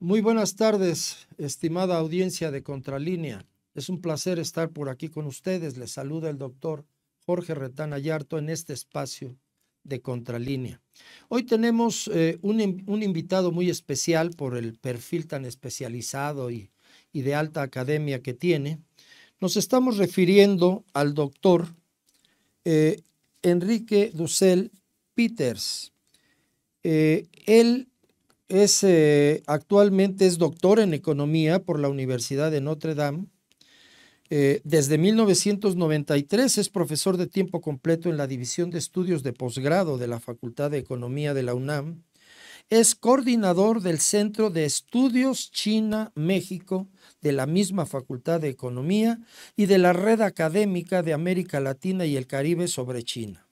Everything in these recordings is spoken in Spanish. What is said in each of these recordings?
Muy buenas tardes, estimada audiencia de Contralínea. Es un placer estar por aquí con ustedes. Les saluda el doctor Jorge Retán Ayarto en este espacio de Contralínea. Hoy tenemos un invitado muy especial por el perfil tan especializado y de alta academia que tiene. Nos estamos refiriendo al doctor Enrique Dussel Peters. Él actualmente es doctor en economía por la Universidad de Notre Dame. Desde 1993 es profesor de tiempo completo en la División de Estudios de Posgrado de la Facultad de Economía de la UNAM. Es coordinador del Centro de Estudios China-México de la misma Facultad de Economía y de la Red Académica de América Latina y el Caribe sobre China,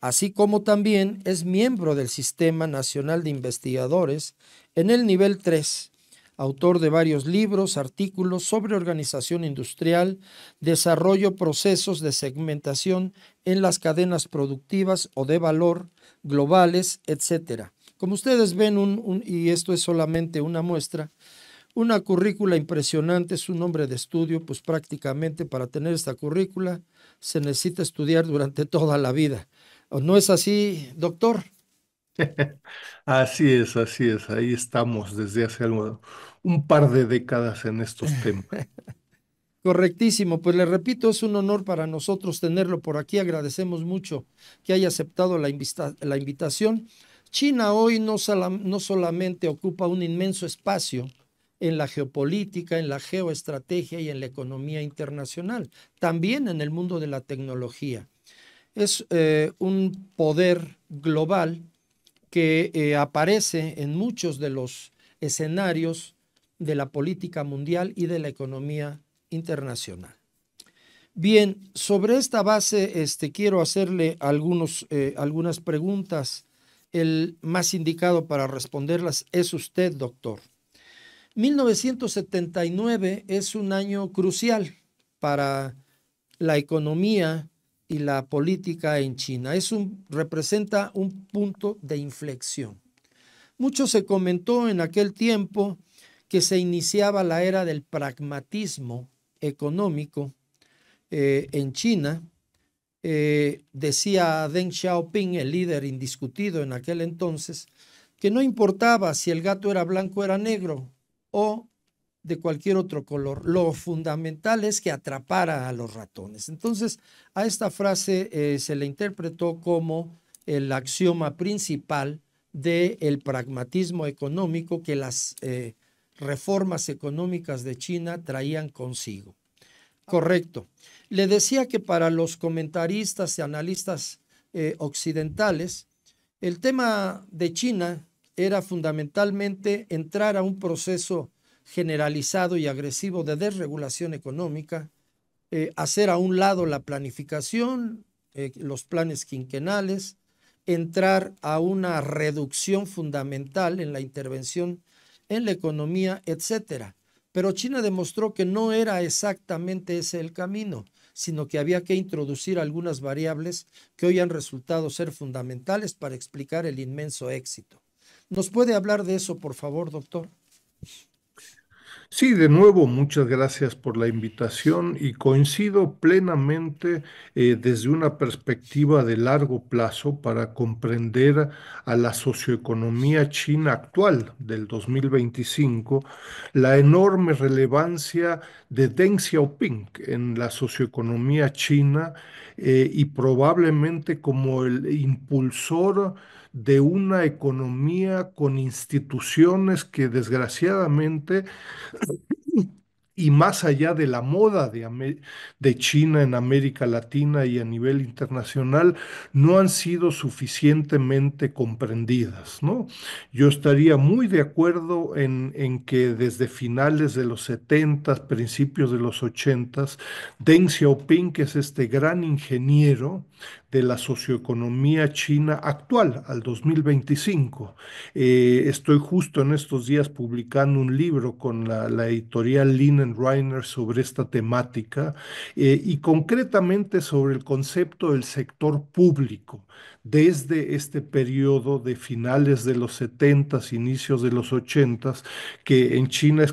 así como también es miembro del Sistema Nacional de Investigadores en el nivel 3, autor de varios libros, artículos sobre organización industrial, desarrollo, procesos de segmentación en las cadenas productivas o de valor globales, etc. Como ustedes ven, y esto es solamente una muestra, una currícula impresionante, es un nombre de estudio, pues prácticamente para tener esta currícula se necesita estudiar durante toda la vida. ¿O no es así, doctor? Así es, ahí estamos desde hace un par de décadas en estos temas. Correctísimo, pues le repito, es un honor para nosotros tenerlo por aquí. Agradecemos mucho que haya aceptado la invitación. China hoy no solamente ocupa un inmenso espacio en la geopolítica, en la geoestrategia y en la economía internacional, también en el mundo de la tecnología. Es un poder global que aparece en muchos de los escenarios de la política mundial y de la economía internacional. Bien, sobre esta base quiero hacerle algunas preguntas. El más indicado para responderlas es usted, doctor. 1979 es un año crucial para la economía y la política en China. Representa un punto de inflexión. Mucho se comentó en aquel tiempo que se iniciaba la era del pragmatismo económico en China. Decía Deng Xiaoping, el líder indiscutido en aquel entonces, que no importaba si el gato era blanco o era negro o de cualquier otro color. Lo fundamental es que atrapara a los ratones. Entonces, a esta frase se le interpretó como el axioma principal del pragmatismo económico que las reformas económicas de China traían consigo. Correcto. Le decía que para los comentaristas y analistas occidentales, el tema de China era fundamentalmente entrar a un proceso generalizado y agresivo de desregulación económica, hacer a un lado la planificación, los planes quinquenales, entrar a una reducción fundamental en la intervención en la economía, etcétera. Pero China demostró que no era exactamente ese el camino, sino que había que introducir algunas variables que hoy han resultado ser fundamentales para explicar el inmenso éxito. ¿Nos puede hablar de eso, por favor, doctor? Sí, de nuevo, muchas gracias por la invitación y coincido plenamente desde una perspectiva de largo plazo para comprender a la socioeconomía china actual del 2025, la enorme relevancia de Deng Xiaoping en la socioeconomía china y probablemente como el impulsor de una economía con instituciones que desgraciadamente y más allá de la moda de China en América Latina y a nivel internacional, no han sido suficientemente comprendidas, ¿no? Yo estaría muy de acuerdo en que desde finales de los 70, principios de los 80, Deng Xiaoping, que es este gran ingeniero de la socioeconomía china actual, al 2025, estoy justo en estos días publicando un libro con la editorial Lin Stephen Reiner sobre esta temática y concretamente sobre el concepto del sector público desde este periodo de finales de los 70, inicios de los 80, que en China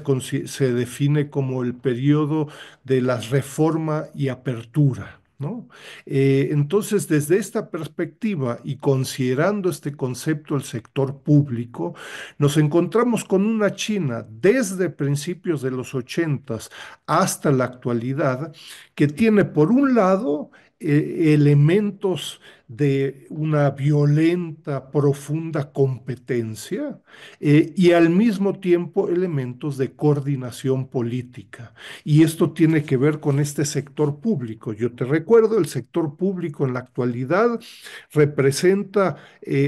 se define como el periodo de la reforma y apertura. ¿No? Entonces, desde esta perspectiva y considerando este concepto del sector público, nos encontramos con una China desde principios de los 80 hasta la actualidad que tiene, por un lado, elementos de una violenta, profunda competencia y al mismo tiempo elementos de coordinación política. Y esto tiene que ver con este sector público. Yo te recuerdo, el sector público en la actualidad representa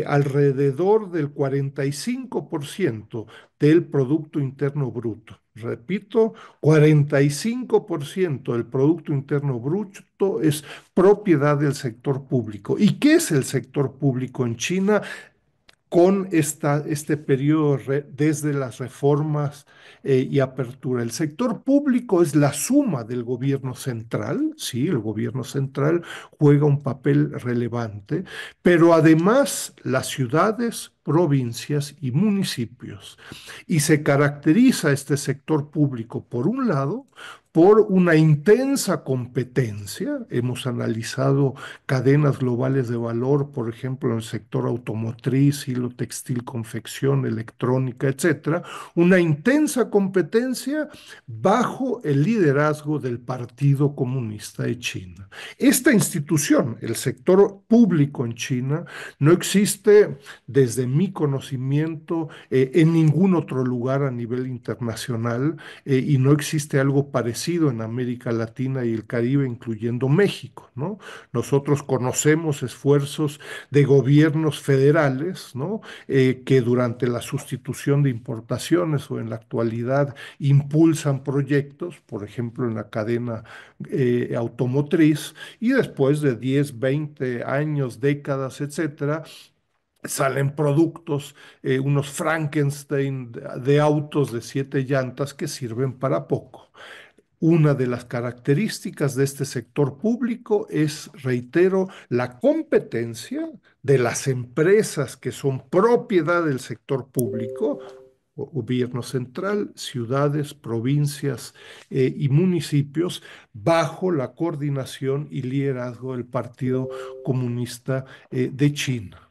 alrededor del 45% del Producto Interno Bruto. Repito, 45% del Producto Interno Bruto es propiedad del sector público. ¿Y qué es el sector público en China? Con este periodo desde las reformas y apertura. El sector público es la suma del gobierno central, sí, el gobierno central juega un papel relevante, pero además las ciudades, provincias y municipios. Y se caracteriza este sector público, por un lado, por una intensa competencia. Hemos analizado cadenas globales de valor, por ejemplo, en el sector automotriz, hilo textil, confección, electrónica, etcétera, una intensa competencia bajo el liderazgo del Partido Comunista de China. Esta institución, el sector público en China, no existe desde mi conocimiento en ningún otro lugar a nivel internacional y no existe algo parecido en América Latina y el Caribe, incluyendo México, ¿no? Nosotros conocemos esfuerzos de gobiernos federales, ¿no? Que durante la sustitución de importaciones o en la actualidad impulsan proyectos, por ejemplo, en la cadena automotriz, y después de 10, 20 años, décadas, etcétera, salen productos, unos Frankenstein de autos de 7 llantas que sirven para poco. Una de las características de este sector público es, reitero, la competencia de las empresas que son propiedad del sector público, gobierno central, ciudades, provincias y municipios, bajo la coordinación y liderazgo del Partido Comunista de China.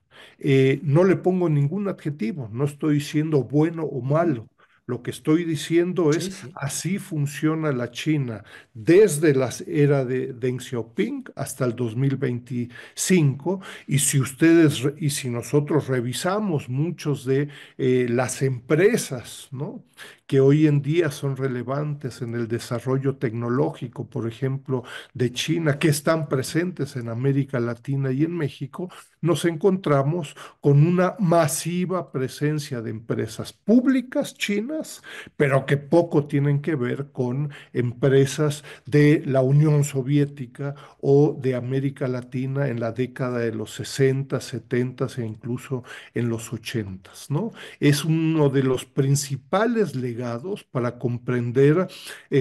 No le pongo ningún adjetivo, no estoy diciendo bueno o malo. Lo que estoy diciendo Sí, es, sí. así funciona la China desde la era de Deng Xiaoping hasta el 2025. Y si y si nosotros revisamos muchos de las empresas, ¿no? que hoy en día son relevantes en el desarrollo tecnológico, por ejemplo, de China, que están presentes en América Latina y en México, nos encontramos con una masiva presencia de empresas públicas chinas, pero que poco tienen que ver con empresas de la Unión Soviética o de América Latina en la década de los 60, 70 e incluso en los 80, ¿no? Es uno de los principales legados para comprender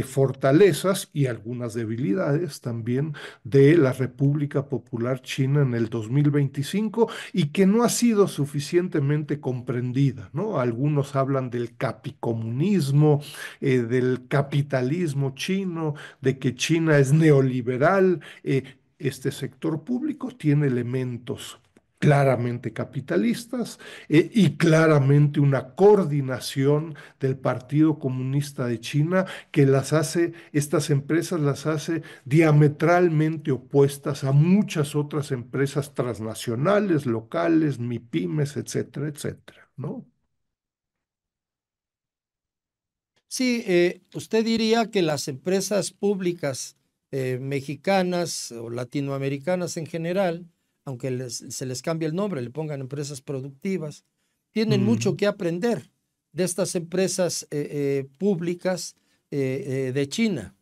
fortalezas y algunas debilidades también de la República Popular China en el 2025 y que no ha sido suficientemente comprendida, ¿no? Algunos hablan del capicomunismo, del capitalismo chino, de que China es neoliberal. Este sector público tiene elementos claramente capitalistas y claramente una coordinación del Partido Comunista de China que estas empresas las hace diametralmente opuestas a muchas otras empresas transnacionales, locales, MIPIMES, etcétera, etcétera, ¿no? Sí, usted diría que las empresas públicas mexicanas o latinoamericanas en general, aunque se les cambie el nombre, le pongan empresas productivas, tienen mucho Mm. que aprender de estas empresas públicas de China.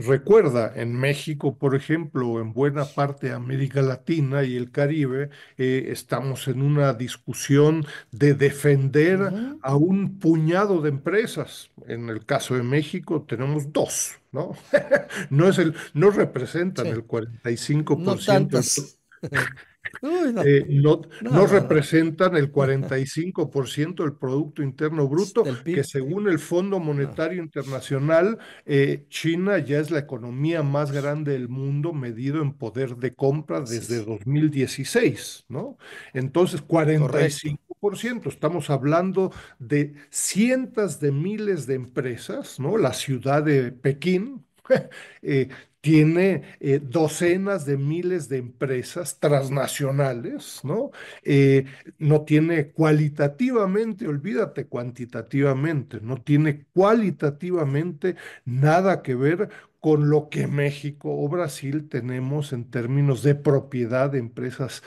Recuerda, en México, por ejemplo, o en buena parte de América Latina y el Caribe, estamos en una discusión de defender Ujú. a un puñado de empresas. En el caso de México tenemos dos, ¿no? No representan Sí, el 45% del, no tantas. Uy, no, no, no, no no, no. representan el 45% del Producto Interno Bruto, Del que PIB, según el Fondo no. Monetario Internacional, China ya es la economía más grande del mundo medido en poder de compra Así desde es. 2016, ¿no? Entonces, cuarenta y Correcto. cinco por ciento, estamos hablando de cientos de miles de empresas, ¿no? La ciudad de Pekín. eh, Tiene docenas de miles de empresas transnacionales, ¿no? No tiene cualitativamente, olvídate cuantitativamente, no tiene cualitativamente nada que ver con lo que México o Brasil tenemos en términos de propiedad de empresas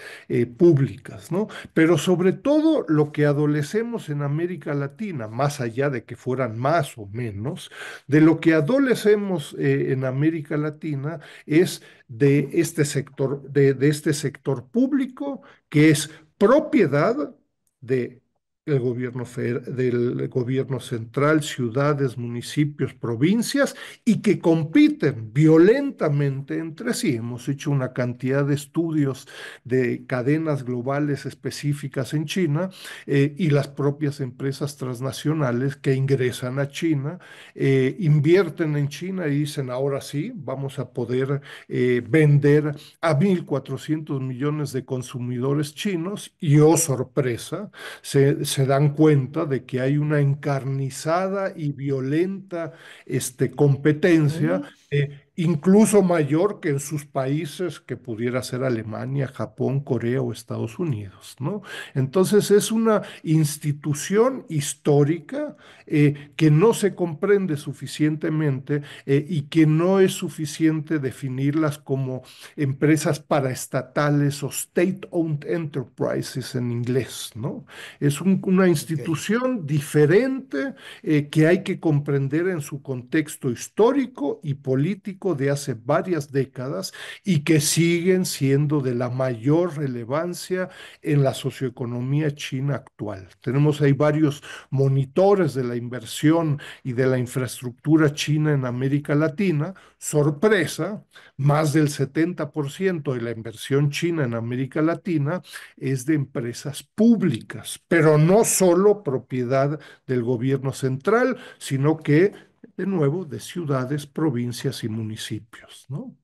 públicas, ¿no? Pero sobre todo lo que adolecemos en América Latina, más allá de que fueran más o menos, de lo que adolecemos en América Latina es de este sector público que es propiedad de del gobierno central, ciudades, municipios, provincias, y que compiten violentamente entre sí. Hemos hecho una cantidad de estudios de cadenas globales específicas en China y las propias empresas transnacionales que ingresan a China invierten en China y dicen, ahora sí, vamos a poder vender a 1.400 millones de consumidores chinos y, oh sorpresa, se dan cuenta de que hay una encarnizada y violenta competencia. Ujú. Incluso mayor que en sus países, que pudiera ser Alemania, Japón, Corea o Estados Unidos, ¿no? Entonces es una institución histórica que no se comprende suficientemente y que no es suficiente definirlas como empresas paraestatales o state-owned enterprises en inglés, ¿no? Es una Ok, institución diferente que hay que comprender en su contexto histórico y político de hace varias décadas y que siguen siendo de la mayor relevancia en la socioeconomía china actual. Tenemos ahí varios monitores de la inversión y de la infraestructura china en América Latina. Sorpresa, más del 70% de la inversión china en América Latina es de empresas públicas, pero no solo propiedad del gobierno central, sino que, de nuevo, de ciudades, provincias y municipios, ¿no?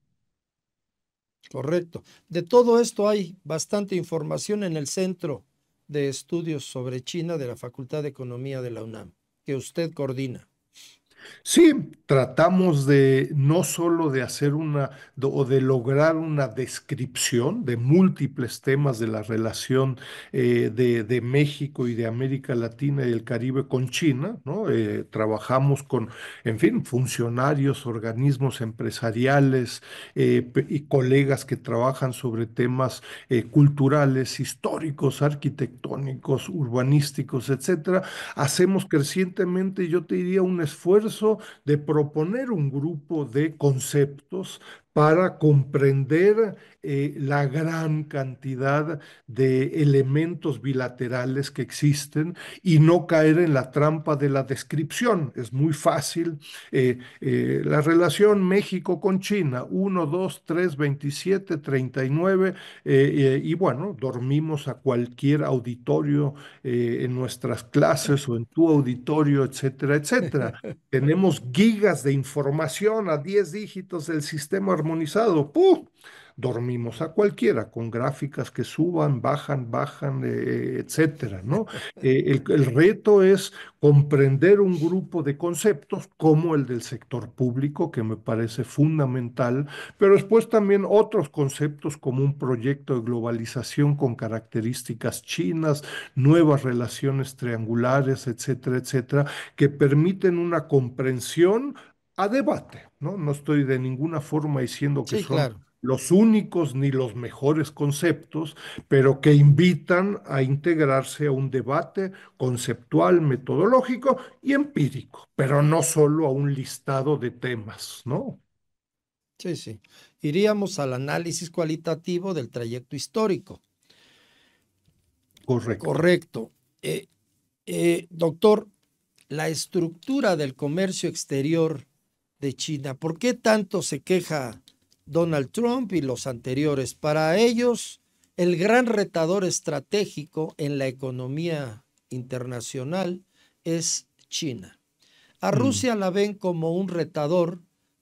correcto. De todo esto hay bastante información en el Centro de Estudios sobre China de la Facultad de Economía de la UNAM, que usted coordina. Sí, tratamos de no solo de hacer o de lograr una descripción de múltiples temas de la relación de México y de América Latina y el Caribe con China, ¿no? Trabajamos con, en fin, funcionarios, organismos empresariales y colegas que trabajan sobre temas culturales, históricos, arquitectónicos, urbanísticos, etcétera. Hacemos crecientemente, yo te diría, un esfuerzo de proponer un grupo de conceptos para comprender la gran cantidad de elementos bilaterales que existen y no caer en la trampa de la descripción. Es muy fácil. La relación México con China, 1, 2, 3, 27, 39, y bueno, dormimos a cualquier auditorio en nuestras clases o en tu auditorio, etcétera, etcétera. Tenemos gigas de información a 10 dígitos del sistema armonizado. ¡Puh! Dormimos a cualquiera con gráficas que suban, bajan, bajan, etcétera, ¿no? El reto es comprender un grupo de conceptos como el del sector público, que me parece fundamental, pero después también otros conceptos como un proyecto de globalización con características chinas, nuevas relaciones triangulares, etcétera, etcétera, que permiten una comprensión a debate, ¿no? No estoy de ninguna forma diciendo que Sí, son claro. los únicos ni los mejores conceptos, pero que invitan a integrarse a un debate conceptual, metodológico y empírico, pero no solo a un listado de temas, ¿no? Sí, sí. Iríamos al análisis cualitativo del trayecto histórico. Correcto. Correcto. Doctor, la estructura del comercio exterior de China, ¿por qué tanto se queja Donald Trump y los anteriores? Para ellos, el gran retador estratégico en la economía internacional es China. A Mm. Rusia la ven como un retador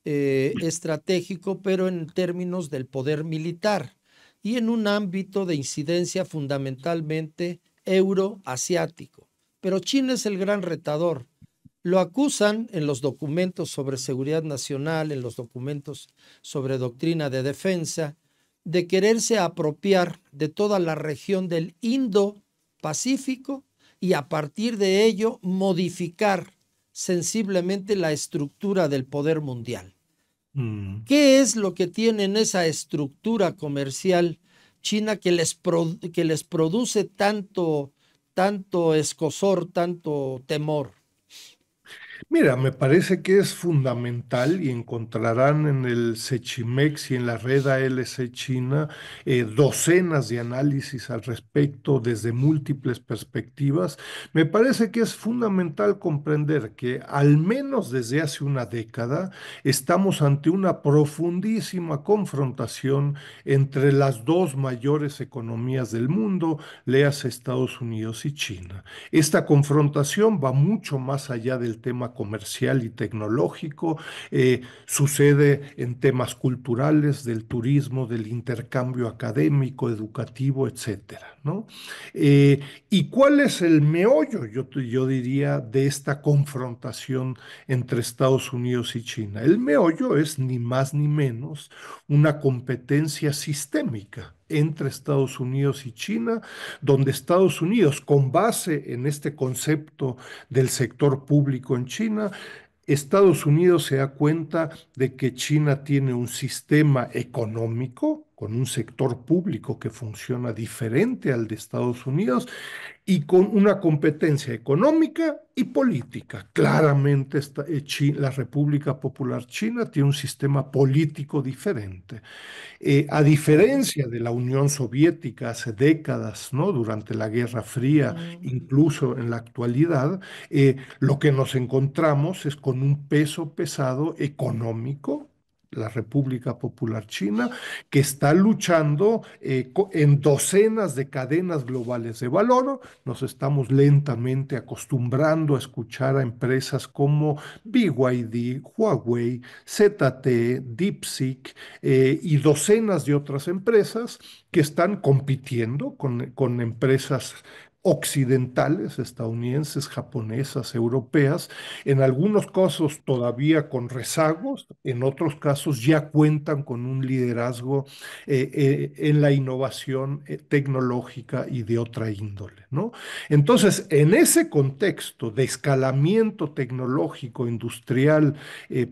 estratégico, pero en términos del poder militar y en un ámbito de incidencia fundamentalmente euroasiático. Pero China es el gran retador. Lo acusan en los documentos sobre seguridad nacional, en los documentos sobre doctrina de defensa, de quererse apropiar de toda la región del Indo-Pacífico y a partir de ello modificar sensiblemente la estructura del poder mundial. Mm. ¿Qué es lo que tiene en esa estructura comercial China que les produce tanto escozor, tanto temor? Mira, me parece que es fundamental y encontrarán en el Sechimex y en la red ALC China docenas de análisis al respecto desde múltiples perspectivas. Me parece que es fundamental comprender que al menos desde hace una década estamos ante una profundísima confrontación entre las dos mayores economías del mundo, léase Estados Unidos y China. Esta confrontación va mucho más allá del tema comercial y tecnológico, sucede en temas culturales, del turismo, del intercambio académico, educativo, etcétera, ¿no? Eh, ¿Y cuál es el meollo, yo diría, de esta confrontación entre Estados Unidos y China? El meollo es ni más ni menos una competencia sistémica entre Estados Unidos y China, donde Estados Unidos, con base en este concepto del sector público en China, Estados Unidos se da cuenta de que China tiene un sistema económico con un sector público que funciona diferente al de Estados Unidos y con una competencia económica y política. Claramente la República Popular China tiene un sistema político diferente. A diferencia de la Unión Soviética hace décadas, ¿no? Durante la Guerra Fría, incluso en la actualidad, lo que nos encontramos es con un peso pesado económico, la República Popular China, que está luchando en docenas de cadenas globales de valor. Nos estamos lentamente acostumbrando a escuchar a empresas como BYD, Huawei, ZTE, DeepSeek, y docenas de otras empresas que están compitiendo con empresas occidentales, estadounidenses, japonesas, europeas, en algunos casos todavía con rezagos, en otros casos ya cuentan con un liderazgo en la innovación tecnológica y de otra índole, ¿no? Entonces, en ese contexto de escalamiento tecnológico industrial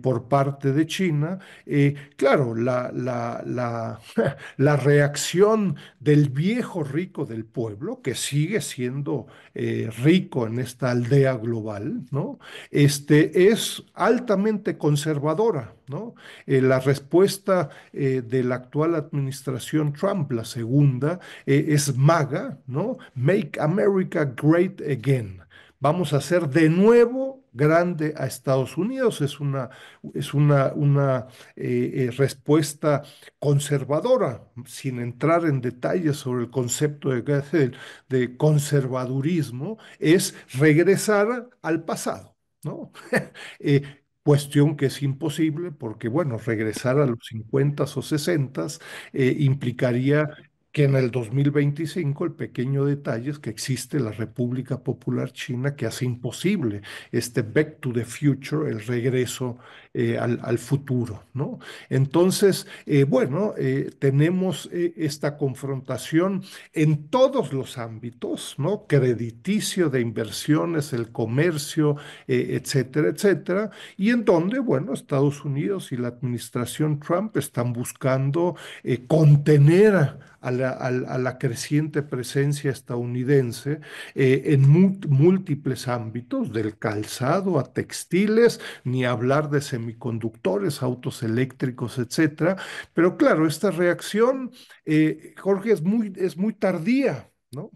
por parte de China, claro, la reacción del viejo rico del pueblo, que sigue siendo rico en esta aldea global, ¿no? Es altamente conservadora, ¿no? La respuesta de la actual administración Trump, la segunda, es MAGA, ¿no? Make America Great Again. Vamos a hacer de nuevo grande a Estados Unidos. Es una respuesta conservadora, sin entrar en detalles sobre el concepto de conservadurismo, es regresar al pasado, ¿no? Cuestión que es imposible porque, bueno, regresar a los 50 o 60 implicaría que en el 2025 el pequeño detalle es que existe la República Popular China que hace imposible este back to the future, el regreso al futuro, ¿no? Entonces, bueno, tenemos esta confrontación en todos los ámbitos, ¿no? Crediticio, de inversiones, el comercio, etcétera, etcétera, y en donde, bueno, Estados Unidos y la administración Trump están buscando contener a la creciente presencia estadounidense en múltiples ámbitos, del calzado a textiles, ni hablar de semiconductores, autos eléctricos, etcétera. Pero claro, esta reacción, Jorge, es muy tardía, ¿no?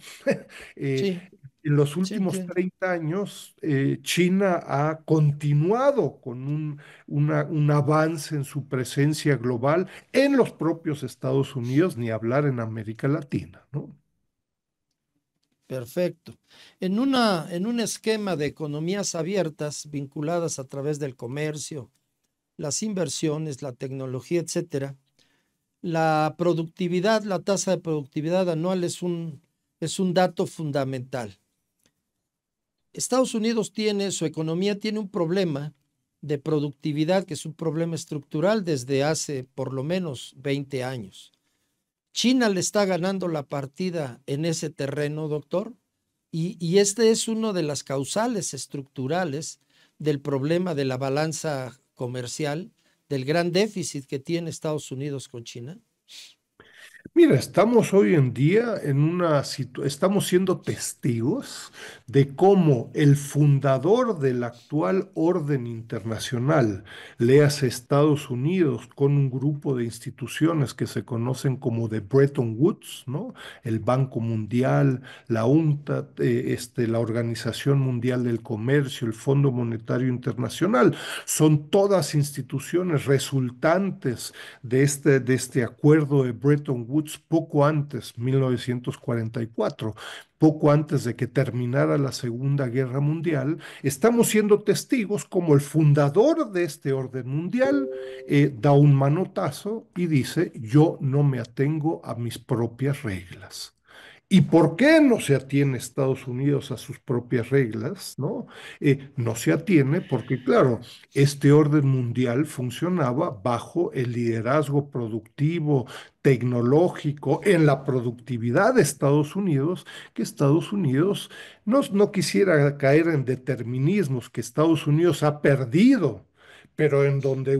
Eh, Sí, en los sí últimos entiendo. 30 años, China ha continuado con un avance en su presencia global en los propios Estados Unidos, ni hablar en América Latina, ¿no? Perfecto. En un esquema de economías abiertas vinculadas a través del comercio, las inversiones, la tecnología, etcétera, la productividad, la tasa de productividad anual es un dato fundamental. Estados Unidos tiene, su economía tiene un problema de productividad que es un problema estructural desde hace por lo menos 20 años. China le está ganando la partida en ese terreno, doctor, y este es uno de las causales estructurales del problema de la balanza comercial, del gran déficit que tiene Estados Unidos con China. Mira, estamos hoy en día en una situación, estamos siendo testigos de cómo el fundador del actual orden internacional, léase Estados Unidos, con un grupo de instituciones que se conocen como de Bretton Woods, ¿no? El Banco Mundial, la UNCTAD, la Organización Mundial del Comercio, el Fondo Monetario Internacional, son todas instituciones resultantes de este acuerdo de Bretton Woods poco antes, 1944, poco antes de que terminara la Segunda Guerra Mundial. Estamos siendo testigos como el fundador de este orden mundial da un manotazo y dice, yo no me atengo a mis propias reglas. ¿Y por qué no se atiene Estados Unidos a sus propias reglas? ¿No? No se atiene porque, claro, este orden mundial funcionaba bajo el liderazgo productivo, tecnológico, en la productividad de Estados Unidos, que Estados Unidos no quisiera caer en determinismos, que Estados Unidos ha perdido. Pero en donde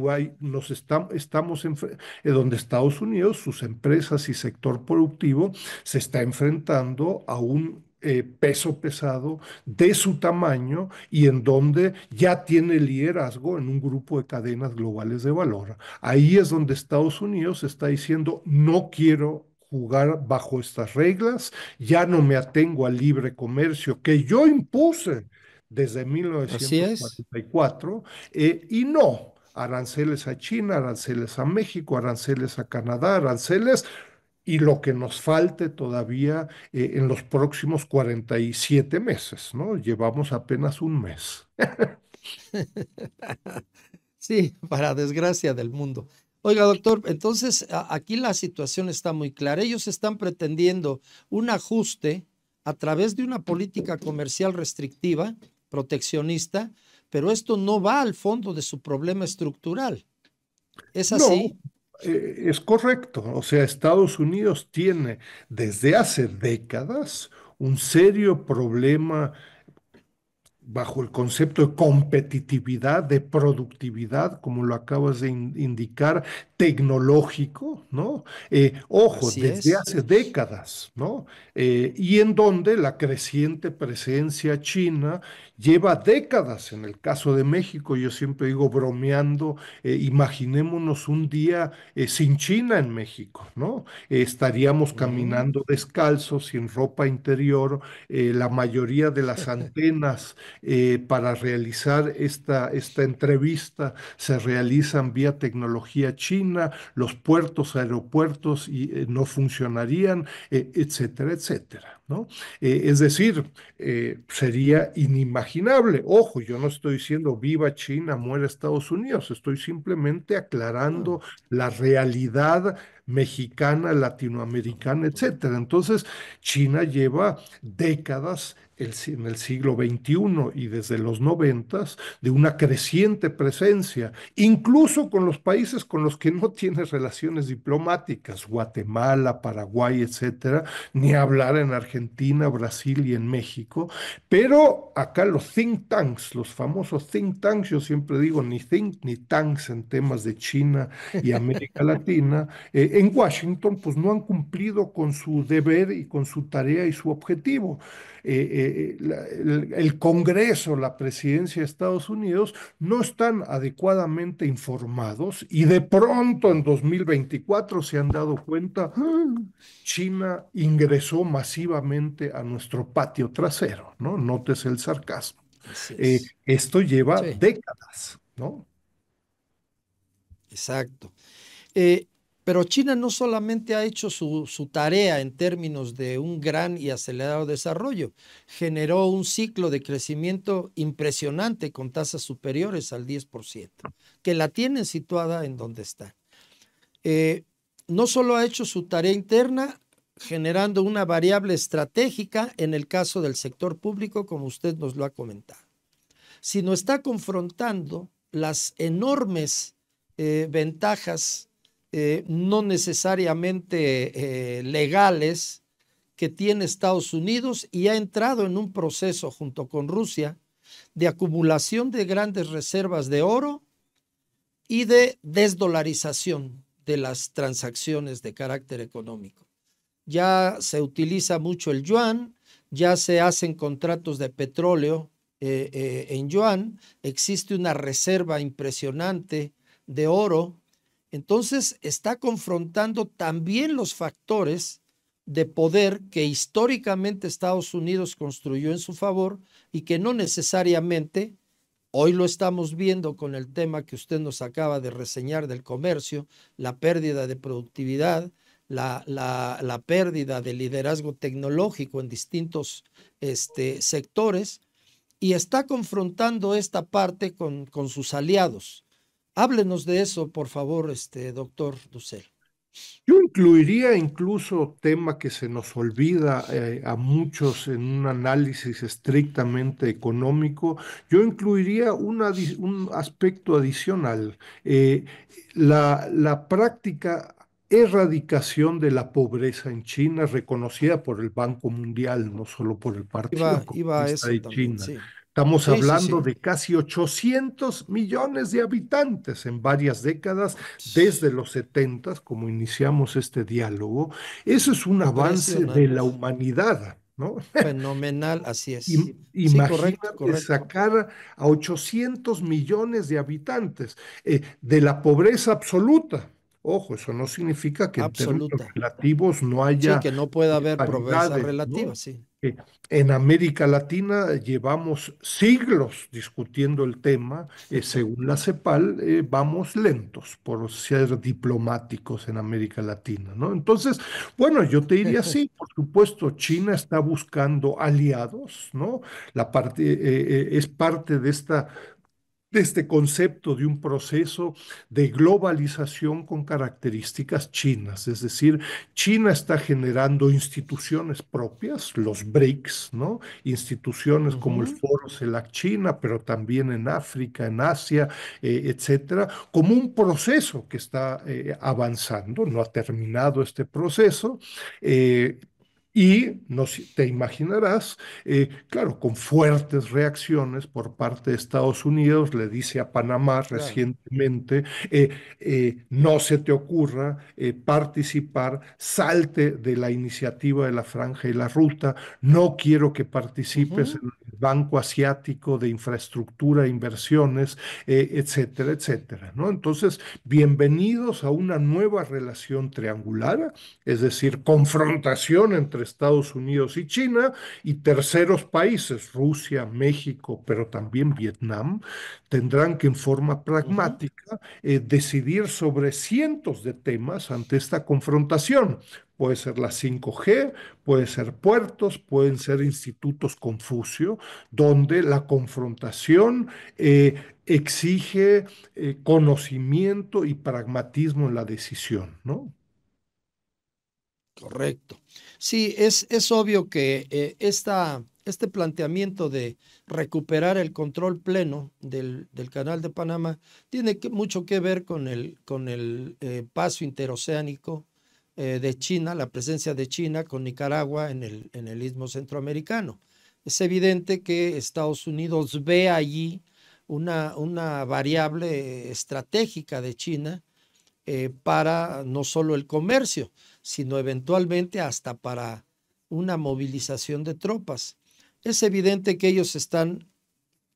estamos en donde Estados Unidos, sus empresas y sector productivo se está enfrentando a un peso pesado de su tamaño y en donde ya tiene liderazgo en un grupo de cadenas globales de valor. Ahí es donde Estados Unidos está diciendo, no quiero jugar bajo estas reglas, ya no me atengo al libre comercio que yo impuse desde Así es. 1944 y no. Aranceles a China, aranceles a México, aranceles a Canadá, aranceles y lo que nos falte todavía en los próximos 47 meses, ¿no? Llevamos apenas un mes. Sí, para desgracia del mundo. Oiga, doctor, entonces aquí la situación está muy clara. Ellos están pretendiendo un ajuste a través de una política comercial restrictiva, proteccionista, pero esto no va al fondo de su problema estructural. ¿Es No, así? es correcto. O sea, Estados Unidos tiene desde hace décadas un serio problema bajo el concepto de competitividad, de productividad, como lo acabas de indicar, tecnológico, ¿no? Ojo, Así desde es. hace décadas, ¿no? Y en donde la creciente presencia china lleva décadas. En el caso de México, yo siempre digo bromeando, imaginémonos un día sin China en México, ¿no? Estaríamos Ujú. caminando descalzos y en ropa interior, la mayoría de las antenas para realizar esta entrevista se realizan vía tecnología china, los puertos, aeropuertos no funcionarían, etcétera, etcétera, ¿no? Es decir, sería inimaginable. Ojo, yo no estoy diciendo viva China, muera Estados Unidos, estoy simplemente Ah, aclarando la realidad mexicana, latinoamericana, etcétera. Entonces, China lleva décadas en el siglo XXI y desde los noventas de una creciente presencia, incluso con los países con los que no tiene relaciones diplomáticas, Guatemala, Paraguay, etcétera, ni hablar en Argentina, Brasil y en México, pero acá los think tanks, los famosos think tanks, yo siempre digo ni think ni tanks en temas de China y América Latina, en Washington pues no han cumplido con su deber y con su tarea y su objetivo. El Congreso, la presidencia de Estados Unidos no están adecuadamente informados y de pronto en 2024 se han dado cuenta, "Ah, China ingresó masivamente a nuestro patio trasero, ¿no? Notes el sarcasmo. Así es. Esto lleva Sí, décadas, ¿no? exacto. Eh, pero China no solamente ha hecho su tarea en términos de un gran y acelerado desarrollo, generó un ciclo de crecimiento impresionante con tasas superiores al 10%, que la tienen situada en donde está. Eh, no solo ha hecho su tarea interna, generando una variable estratégica en el caso del sector público, como usted nos lo ha comentado, sino está confrontando las enormes ventajas no necesariamente legales que tiene Estados Unidos y ha entrado en un proceso junto con Rusia de acumulación de grandes reservas de oro y de desdolarización de las transacciones de carácter económico. Ya se utiliza mucho el yuan, ya se hacen contratos de petróleo en yuan, existe una reserva impresionante de oro. Entonces está confrontando también los factores de poder que históricamente Estados Unidos construyó en su favor y que no necesariamente, hoy lo estamos viendo con el tema que usted nos acaba de reseñar del comercio, la pérdida de productividad, la pérdida de liderazgo tecnológico en distintos sectores, y está confrontando esta parte con sus aliados. Háblenos de eso, por favor, doctor Dussel. Yo incluiría incluso tema que se nos olvida a muchos en un análisis estrictamente económico. Yo incluiría un aspecto adicional, eh, la práctica erradicación de la pobreza en China, reconocida por el Banco Mundial, no solo por el Partido Iba a Comunista eso de también, China. sí. Estamos Sí, sí, hablando sí. de casi 800 millones de habitantes en varias décadas desde los 70, como iniciamos este diálogo. Eso es un avance de la Impresionante. humanidad, ¿no? Fenomenal, así es. Sí, correcto, Imagínate correcto. sacar a 800 millones de habitantes de la pobreza absoluta. Ojo, eso no significa que en términos Absoluta. relativos no Sí, haya que no pueda haber pobreza disparidades, relativa, ¿no? sí. Eh, en América Latina llevamos siglos discutiendo el tema. Según la CEPAL, vamos lentos por ser diplomáticos en América Latina, ¿no? Entonces, bueno, yo te diría sí, por supuesto, China está buscando aliados, ¿no? Es parte de este concepto de un proceso de globalización con características chinas, es decir, China está generando instituciones propias, los BRICS, ¿no? Instituciones como el Ujú. Foro CELAC China, pero también en África, en Asia, etcétera, como un proceso que está avanzando, no ha terminado este proceso. Y no, te imaginarás, claro, con fuertes reacciones por parte de Estados Unidos, le dice a Panamá Claro. recientemente, no se te ocurra participar, salte de la iniciativa de la Franja y la Ruta, no quiero que participes Ujú. en el Banco Asiático de Infraestructura e Inversiones, etcétera, etcétera, ¿no? Entonces, bienvenidos a una nueva relación triangular, es decir, confrontación entre Estados Unidos y China y terceros países, Rusia, México, pero también Vietnam, tendrán que en forma Ujú. pragmática decidir sobre cientos de temas ante esta confrontación. Puede ser la 5G, puede ser puertos, pueden ser institutos Confucio, donde la confrontación exige conocimiento y pragmatismo en la decisión, ¿no? Correcto. Sí, es obvio que este planteamiento de recuperar el control pleno del Canal de Panamá tiene mucho que ver con el paso interoceánico de China, la presencia de China con Nicaragua en el Istmo Centroamericano. Es evidente que Estados Unidos ve allí una variable estratégica de China para no solo el comercio, sino eventualmente hasta para una movilización de tropas. Es evidente que ellos están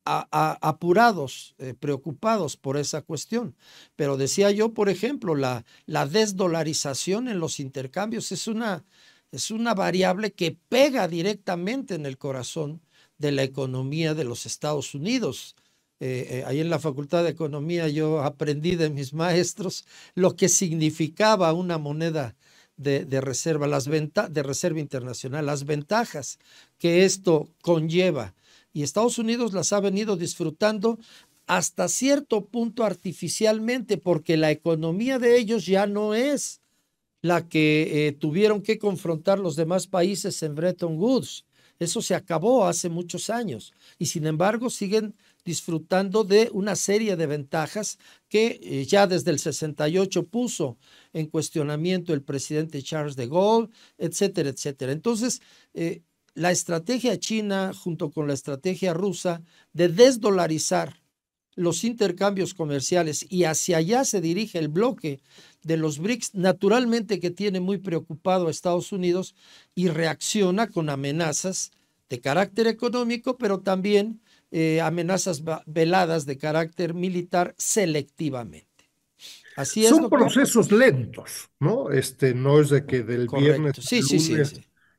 apurados, preocupados por esa cuestión. Pero decía yo, por ejemplo, la desdolarización en los intercambios es una variable que pega directamente en el corazón de la economía de los Estados Unidos. Ahí en la Facultad de Economía yo aprendí de mis maestros lo que significaba una moneda de reserva, de reserva internacional, las ventajas que esto conlleva. Y Estados Unidos las ha venido disfrutando hasta cierto punto artificialmente, porque la economía de ellos ya no es la que tuvieron que confrontar los demás países en Bretton Woods. Eso se acabó hace muchos años y sin embargo siguen disfrutando de una serie de ventajas que ya desde el 68 puso en cuestionamiento el presidente Charles de Gaulle, etcétera, etcétera. Entonces, la estrategia china junto con la estrategia rusa de desdolarizar los intercambios comerciales y hacia allá se dirige el bloque de los BRICS, naturalmente que tiene muy preocupado a Estados Unidos y reacciona con amenazas de carácter económico, pero también amenazas veladas de carácter militar selectivamente. ¿Así es, Son doctor? procesos lentos, ¿no? No es de que del viernes Correcto. al Sí, sí, sí, lunes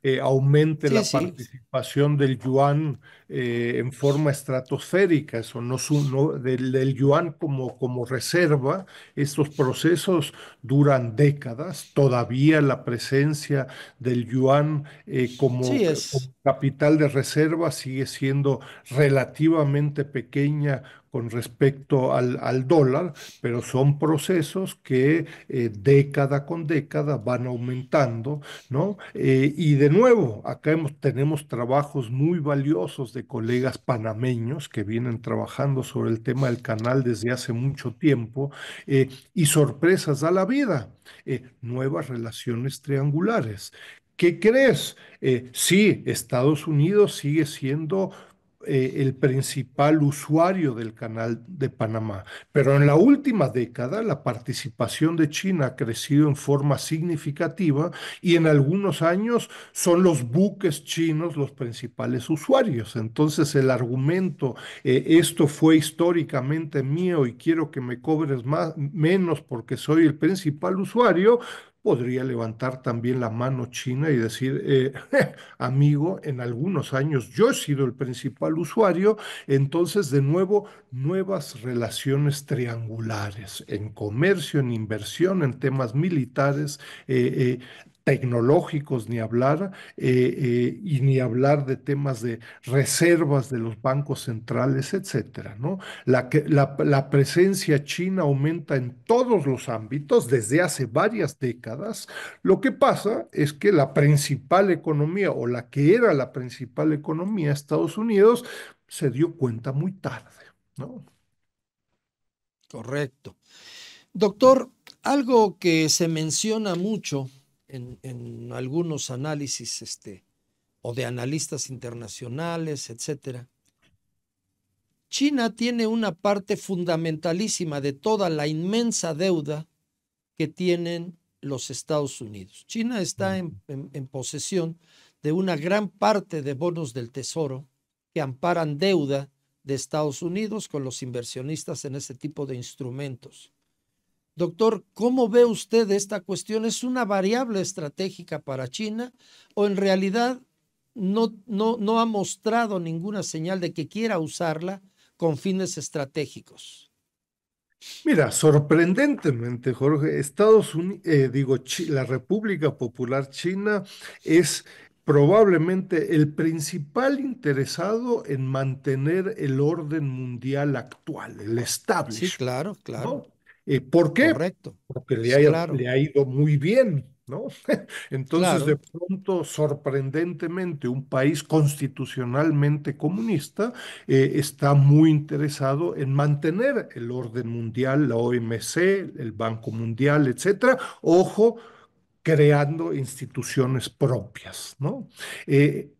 sí. aumente Sí, la sí. participación del yuan en forma estratosférica, eso no, no del yuan como reserva. Estos procesos duran décadas. Todavía la presencia del yuan Sí como es. capital de reserva sigue siendo relativamente pequeña con respecto al dólar, pero son procesos que década con década van aumentando, ¿no? Y de nuevo, acá tenemos trabajos muy valiosos de colegas panameños que vienen trabajando sobre el tema del canal desde hace mucho tiempo, y sorpresas a la vida, nuevas relaciones triangulares. ¿Qué crees? Sí, Estados Unidos sigue siendo el principal usuario del canal de Panamá. Pero en la última década la participación de China ha crecido en forma significativa y en algunos años son los buques chinos los principales usuarios. Entonces el argumento, esto fue históricamente mío y quiero que me cobres más, menos porque soy el principal usuario, podría levantar también la mano China y decir, amigo, en algunos años yo he sido el principal usuario, entonces de nuevo nuevas relaciones triangulares en comercio, en inversión, en temas militares, tecnológicos, ni hablar, y ni hablar de temas de reservas de los bancos centrales, etcétera, ¿no? La presencia china aumenta en todos los ámbitos desde hace varias décadas. Lo que pasa es que la principal economía o la que era la principal economía, Estados Unidos, se dio cuenta muy tarde, ¿no? Correcto. Doctor, algo que se menciona mucho en algunos análisis o de analistas internacionales, etcétera. China tiene una parte fundamentalísima de toda la inmensa deuda que tienen los Estados Unidos. China está en posesión de una gran parte de bonos del Tesoro que amparan deuda de Estados Unidos con los inversionistas en ese tipo de instrumentos. Doctor, ¿cómo ve usted esta cuestión? ¿Es una variable estratégica para China o en realidad no ha mostrado ninguna señal de que quiera usarla con fines estratégicos? Mira, sorprendentemente, Jorge, Estados Unidos, digo, la República Popular China es probablemente el principal interesado en mantener el orden mundial actual, el Sí, establishment, claro, claro, ¿no? ¿Por qué? correcto. Porque Sí, claro, le ha ido muy bien, ¿no? Entonces, de claro, pronto, sorprendentemente, un país constitucionalmente comunista está muy interesado en mantener el orden mundial, la OMC, el Banco Mundial, etcétera. Ojo, creando instituciones propias, ¿no? Eh,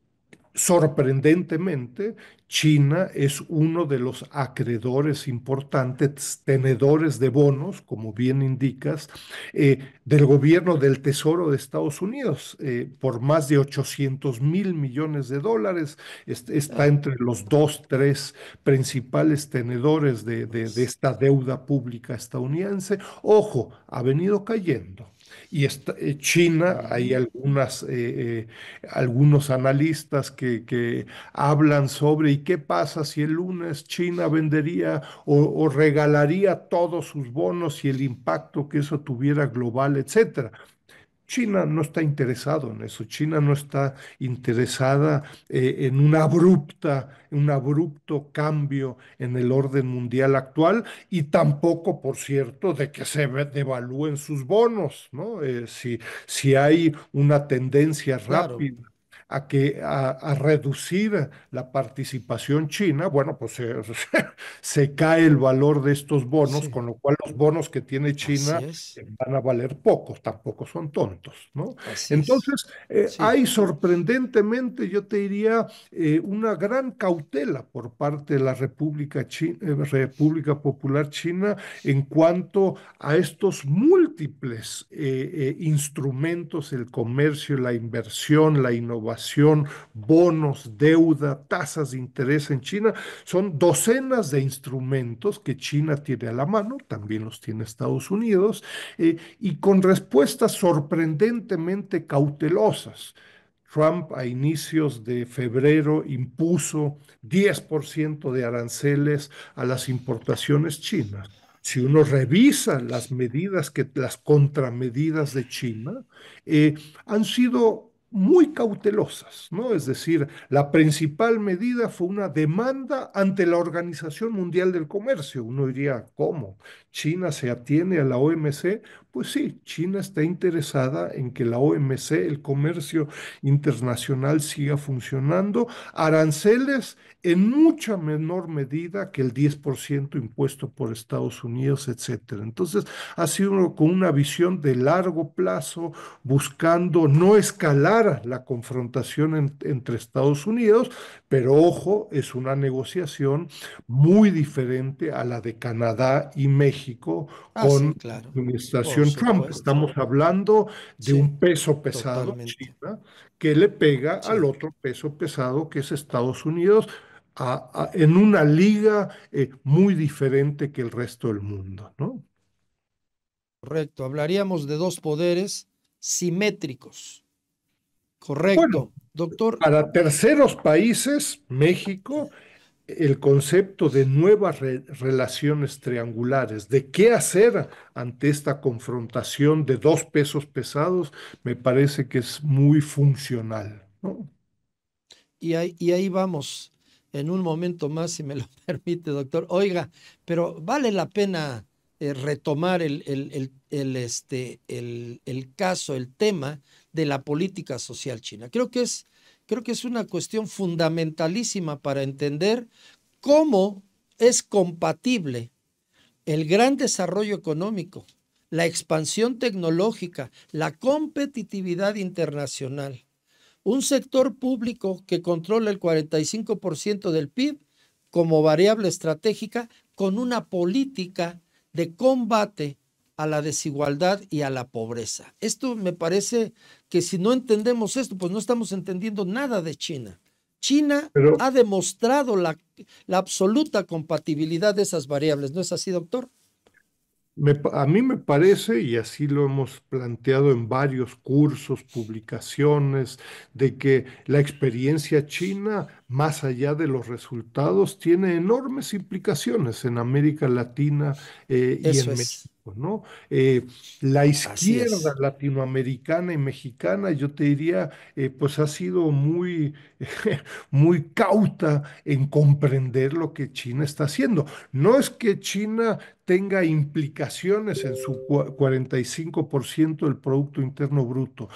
Sorprendentemente, China es uno de los acreedores importantes, tenedores de bonos, como bien indicas, del gobierno del Tesoro de Estados Unidos, por más de 800.000 millones de dólares. Está Ah, entre los dos, tres principales tenedores de pues, esta deuda pública estadounidense. Ojo, ha venido cayendo. Y China, hay ujú, algunos analistas que hablan sobre y qué pasa si el lunes China vendería o regalaría todos sus bonos y el impacto que eso tuviera global, etcétera. China no está interesado en eso. China no está interesada en un abrupto cambio en el orden mundial actual y tampoco, por cierto, de que se devalúen sus bonos, ¿no? Si hay una tendencia claro, rápida a reducir la participación china, bueno, pues se cae el valor de estos bonos, sí, con lo cual los bonos que tiene así China es, van a valer pocos, tampoco son tontos, ¿no? así es, Entonces, sí, hay sorprendentemente, yo te diría, una gran cautela por parte de la República Popular China en cuanto a estos múltiples instrumentos, el comercio, la inversión, la innovación, bonos, deuda, tasas de interés en China. Son docenas de instrumentos que China tiene a la mano, también los tiene Estados Unidos, y con respuestas sorprendentemente cautelosas. Trump a inicios de febrero impuso 10% de aranceles a las importaciones chinas. Si uno revisa las contramedidas de China, eh, han sido muy cautelosas, ¿no? Es decir, la principal medida fue una demanda ante la Organización Mundial del Comercio. Uno diría, ¿cómo? ¿China se atiene a la OMC? Pues sí, China está interesada en que la OMC, el comercio internacional, siga funcionando. Aranceles en mucha menor medida que el 10% impuesto por Estados Unidos, etcétera. Entonces, ha sido con una visión de largo plazo, buscando no escalar la confrontación entre Estados Unidos, pero ojo, es una negociación muy diferente a la de Canadá y México ah, sí, con la claro, por administración Trump. supuesto, Estamos hablando de sí, un peso pesado, totalmente, China, que le pega al sí. otro peso pesado que es Estados Unidos, en una liga muy diferente que el resto del mundo, ¿no? Correcto, hablaríamos de dos poderes simétricos. Bueno, Correcto, doctor. para terceros países, México, el concepto de nuevas relaciones triangulares, de qué hacer ante esta confrontación de dos pesos pesados, me parece que es muy funcional, ¿no? Y ahí vamos en un momento más, si me lo permite, doctor. Oiga, pero vale la pena retomar el caso, el tema de la política social china. Creo que es una cuestión fundamentalísima para entender cómo es compatible el gran desarrollo económico, la expansión tecnológica, la competitividad internacional, un sector público que controla el 45% del PIB como variable estratégica con una política de combate a la desigualdad y a la pobreza. Esto me parece que si no entendemos esto, pues no estamos entendiendo nada de China. China Pero ha demostrado la absoluta compatibilidad de esas variables. ¿No es así, doctor? a mí me parece, y así lo hemos planteado en varios cursos, publicaciones, de que la experiencia china, más allá de los resultados, tiene enormes implicaciones en América Latina y Eso en es. México, ¿no? La Así izquierda es. latinoamericana y mexicana, yo te diría, pues ha sido muy, muy cauta en comprender lo que China está haciendo. No es que China tenga implicaciones en su 45% del Producto Interno Bruto.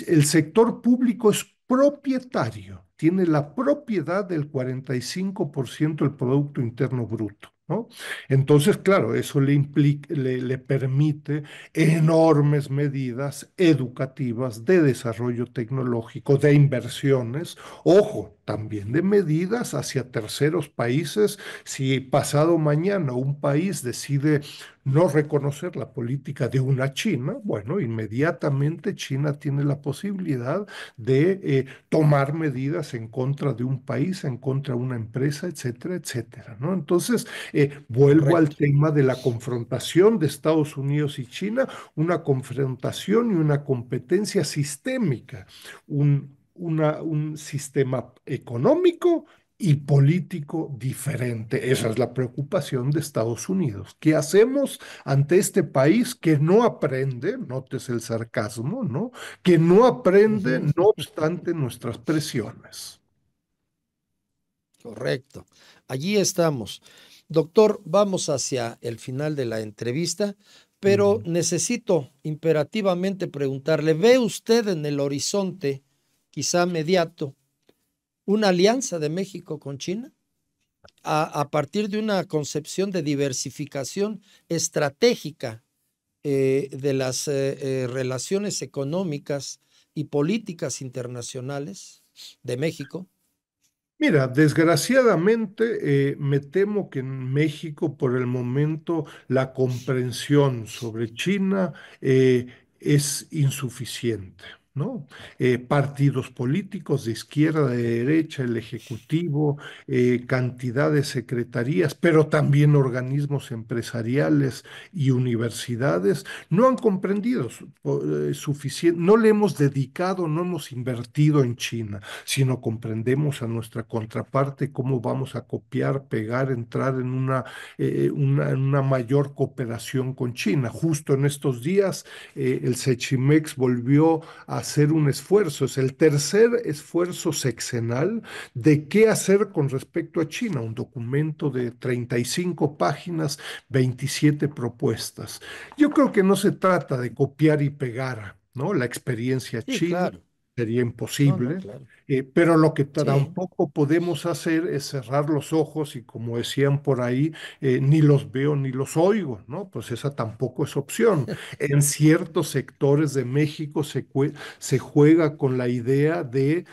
El sector público es propietario, tiene la propiedad del 45% del Producto Interno Bruto, ¿no? Entonces, claro, eso le permite enormes medidas educativas de desarrollo tecnológico, de inversiones. Ojo, también de medidas hacia terceros países. Si pasado mañana un país decide no reconocer la política de una China, bueno, inmediatamente China tiene la posibilidad de tomar medidas en contra de un país, en contra de una empresa, etcétera, etcétera, ¿no? Entonces, vuelvo al Correcto. tema de la confrontación de Estados Unidos y China, una confrontación y una competencia sistémica, un sistema económico y político diferente. Esa es la preocupación de Estados Unidos. ¿Qué hacemos ante este país que no aprende, notes el sarcasmo, ¿no? Que no aprende, Ujú. no obstante nuestras presiones? Correcto. Allí estamos. Doctor, vamos hacia el final de la entrevista, pero Mm. necesito imperativamente preguntarle, ¿ve usted en el horizonte, quizá mediato, una alianza de México con China? A partir de una concepción de diversificación estratégica de las relaciones económicas y políticas internacionales de México. Mira, desgraciadamente me temo que en México por el momento la comprensión sobre China es insuficiente, ¿no? Partidos políticos de izquierda, de derecha, el Ejecutivo, cantidad de secretarías, pero también organismos empresariales y universidades no han comprendido suficiente, no le hemos dedicado, no hemos invertido en China, sino comprendemos a nuestra contraparte, cómo vamos a copiar, pegar, entrar en en una mayor cooperación con China. Justo en estos días, el Sechimex volvió a hacer un esfuerzo, es el tercer esfuerzo sexenal de qué hacer con respecto a China, un documento de 35 páginas, 27 propuestas. Yo creo que no se trata de copiar y pegar, ¿no? La experiencia Sí, china claro. sería No, no, imposible, claro. pero lo que Sí, tampoco podemos hacer es cerrar los ojos y como decían por ahí, ni los veo ni los oigo, ¿no? Pues esa tampoco es opción. En ciertos sectores de México se juega con la idea de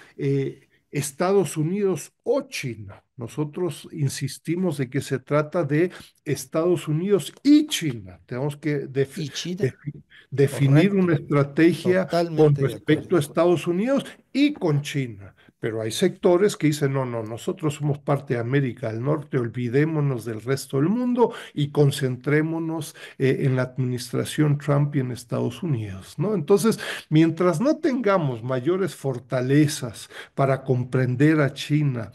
Estados Unidos o China. Nosotros insistimos de que se trata de Estados Unidos y China. Tenemos que y China, defi- definir correcto. una estrategia con Totalmente de respecto acuerdo. a Estados Unidos y con China. Pero hay sectores que dicen, no, no, nosotros somos parte de América del Norte, olvidémonos del resto del mundo y concentrémonos en la administración Trump y en Estados Unidos, ¿no? Entonces, mientras no tengamos mayores fortalezas para comprender a China,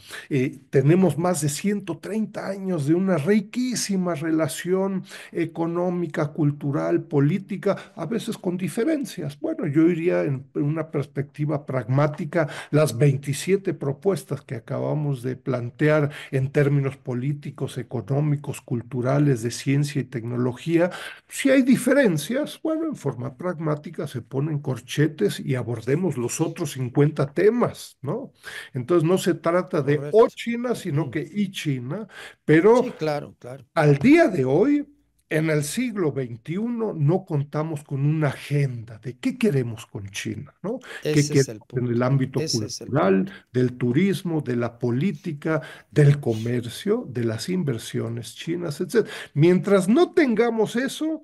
tenemos más de 130 años de una riquísima relación económica, cultural, política, a veces con diferencias. Bueno, yo iría en una perspectiva pragmática, las 27 propuestas que acabamos de plantear en términos políticos, económicos, culturales, de ciencia y tecnología, si hay diferencias, bueno, en forma pragmática se ponen corchetes y abordemos los otros 50 temas, ¿no? Entonces no se trata de o Correcto. China, sino que y China, pero Sí, claro, claro. al día de hoy, en el siglo XXI, no contamos con una agenda de qué queremos con China, ¿no? ¿Qué Ese es queremos el en punto. el ámbito Ese es el cultural, punto. del turismo, de la política, del comercio, de las inversiones chinas, etcétera? Mientras no tengamos eso,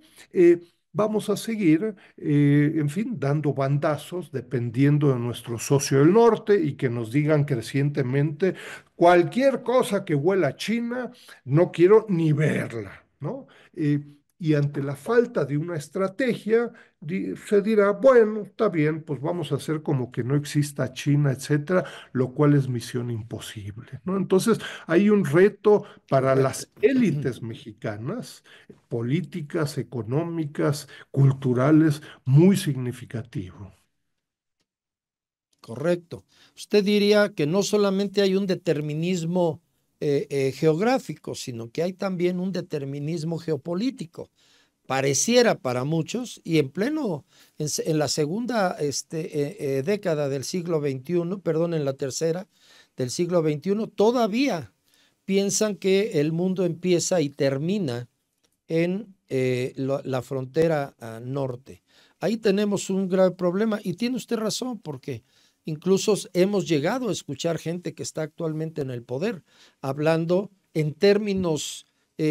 vamos a seguir, en fin, dando bandazos dependiendo de nuestro socio del norte y que nos digan crecientemente cualquier cosa que huela a China no quiero ni verla, ¿no? Y ante la falta de una estrategia, se dirá, bueno, está bien, pues vamos a hacer como que no exista China, etcétera, lo cual es misión imposible, ¿no? Entonces, hay un reto para Correcto. las élites mexicanas, políticas, económicas, culturales, muy significativo. Correcto. Usted diría que no solamente hay un determinismo geográfico, sino que hay también un determinismo geopolítico. Pareciera para muchos, y en pleno, en la segunda década del siglo XXI, perdón, en la tercera del siglo XXI, todavía piensan que el mundo empieza y termina en la frontera norte. Ahí tenemos un grave problema y tiene usted razón porque Incluso hemos llegado a escuchar gente que está actualmente en el poder hablando en términos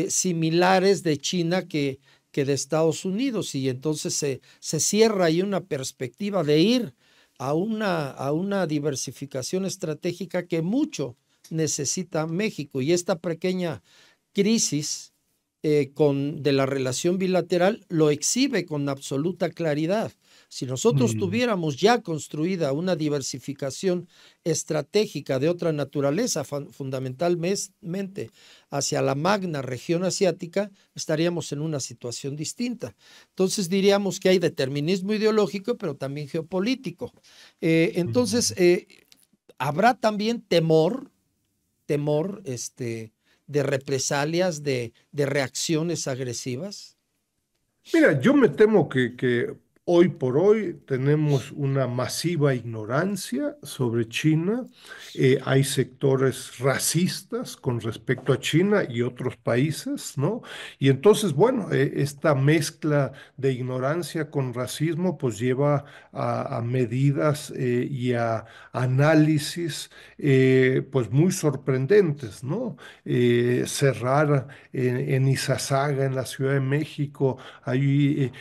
similares de China que de Estados Unidos, y entonces se cierra ahí una perspectiva de ir a una diversificación estratégica que mucho necesita México, y esta pequeña crisis de la relación bilateral lo exhibe con absoluta claridad. Si nosotros Mm, tuviéramos ya construida una diversificación estratégica de otra naturaleza, fundamentalmente hacia la magna región asiática, estaríamos en una situación distinta. Entonces diríamos que hay determinismo ideológico, pero también geopolítico. Entonces, mm. habrá también temor, de represalias, de reacciones agresivas. Mira, yo me temo que hoy por hoy tenemos una masiva ignorancia sobre China. Hay sectores racistas con respecto a China y otros países, ¿no? Y entonces, bueno, esta mezcla de ignorancia con racismo pues lleva a medidas y a análisis pues muy sorprendentes, ¿no? Cerrar en Izazaga, en la Ciudad de México, hay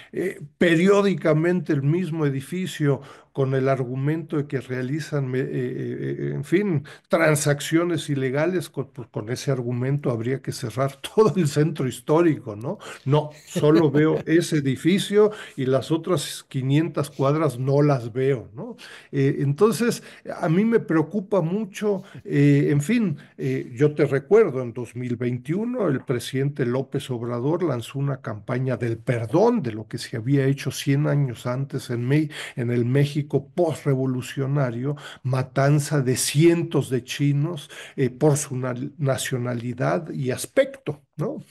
periódicamente el mismo edificio con el argumento de que realizan, en fin, transacciones ilegales. Pues, con ese argumento habría que cerrar todo el centro histórico, ¿no? No, solo veo ese edificio y las otras 500 cuadras no las veo, ¿no? Entonces, a mí me preocupa mucho, en fin, yo te recuerdo, en 2021 el presidente López Obrador lanzó una campaña del perdón de lo que se había hecho 100 años antes en el México postrevolucionario, matanza de cientos de chinos por su nacionalidad y aspecto, ¿no?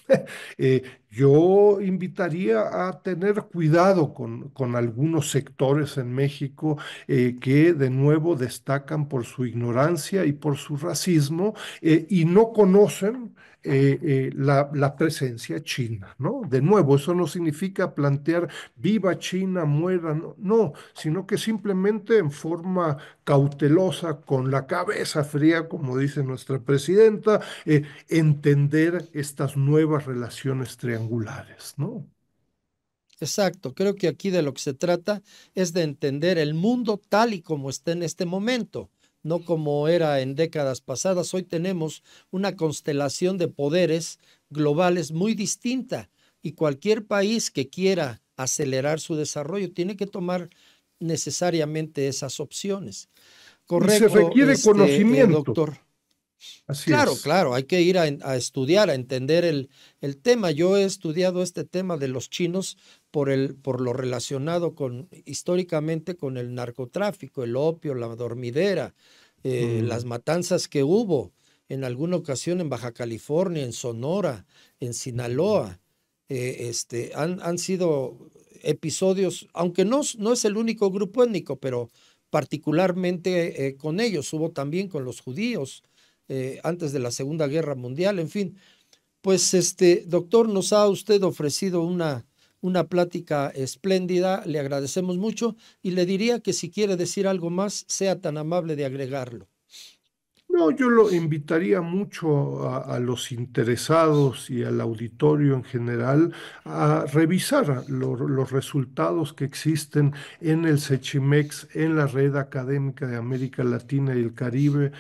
Eh, yo invitaría a tener cuidado con algunos sectores en México que de nuevo destacan por su ignorancia y por su racismo y no conocen la presencia china, ¿no? De nuevo, eso no significa plantear viva China, muera, no, no, sino que simplemente en forma cautelosa, con la cabeza fría, como dice nuestra presidenta, entender estas nuevas relaciones triangulares, ¿no? Exacto, creo que aquí de lo que se trata es de entender el mundo tal y como está en este momento, no como era en décadas pasadas. Hoy tenemos una constelación de poderes globales muy distinta, y cualquier país que quiera acelerar su desarrollo tiene que tomar necesariamente esas opciones. Y se Correcto, requiere conocimiento, doctor. así Claro, es. claro, hay que ir a estudiar, a entender el tema. Yo he estudiado este tema de los chinos por lo relacionado históricamente con el narcotráfico, el opio, la dormidera, las Mm, matanzas que hubo en alguna ocasión en Baja California, en Sonora, en mm. Sinaloa. Han sido episodios, aunque no es el único grupo étnico, pero particularmente con ellos, hubo también con los judíos antes de la Segunda Guerra Mundial, en fin. Pues doctor, nos ha usted ofrecido una plática espléndida, le agradecemos mucho, y le diría que si quiere decir algo más, sea tan amable de agregarlo. No, yo lo invitaría mucho a los interesados y al auditorio en general a revisar los resultados que existen en el Sechimex, en la Red Académica de América Latina y el Caribe.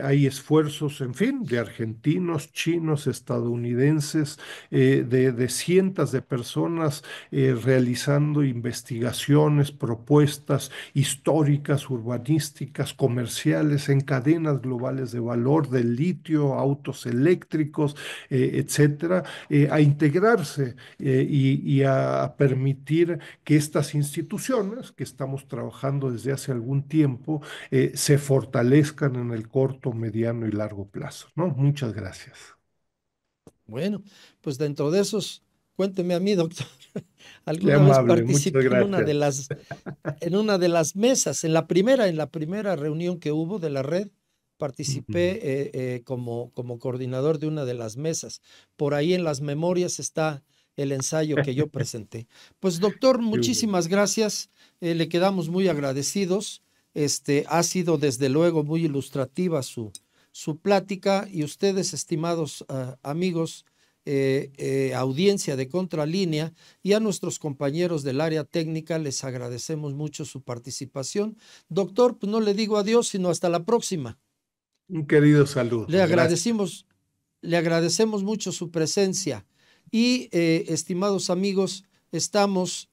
Hay esfuerzos, en fin, de argentinos, chinos, estadounidenses, de cientos de personas realizando investigaciones, propuestas históricas, urbanísticas, comerciales, en cadenas globales de valor del litio, autos eléctricos, etcétera, a integrarse y a permitir que estas instituciones que estamos trabajando desde hace algún tiempo se fortalezcan en el corto, mediano y largo plazo, ¿no? Muchas gracias. Bueno, pues dentro de esos, cuénteme a mí, doctor. Qué Alguna vez amable, muchas participé gracias. en una de las mesas, en la primera reunión que hubo de la red, participé como coordinador de una de las mesas. Por ahí en las memorias está el ensayo que yo presenté. Pues doctor, Qué bueno. muchísimas gracias. Le quedamos muy agradecidos. Ha sido desde luego muy ilustrativa su plática, y ustedes, estimados amigos, audiencia de Contralínea, y a nuestros compañeros del área técnica, les agradecemos mucho su participación. Doctor, pues no le digo adiós, sino hasta la próxima. Un querido saludo. Le Gracias. agradecemos, le agradecemos mucho su presencia y, estimados amigos, estamos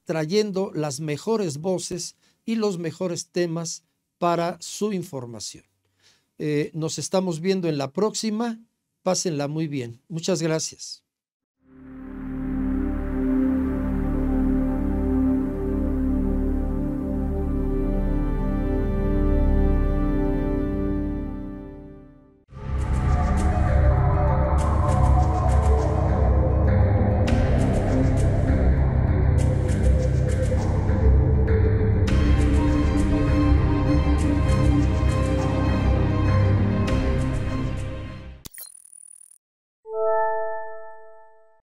trayendo las mejores voces y los mejores temas para su información. Nos estamos viendo en la próxima. Pásenla muy bien. Muchas gracias.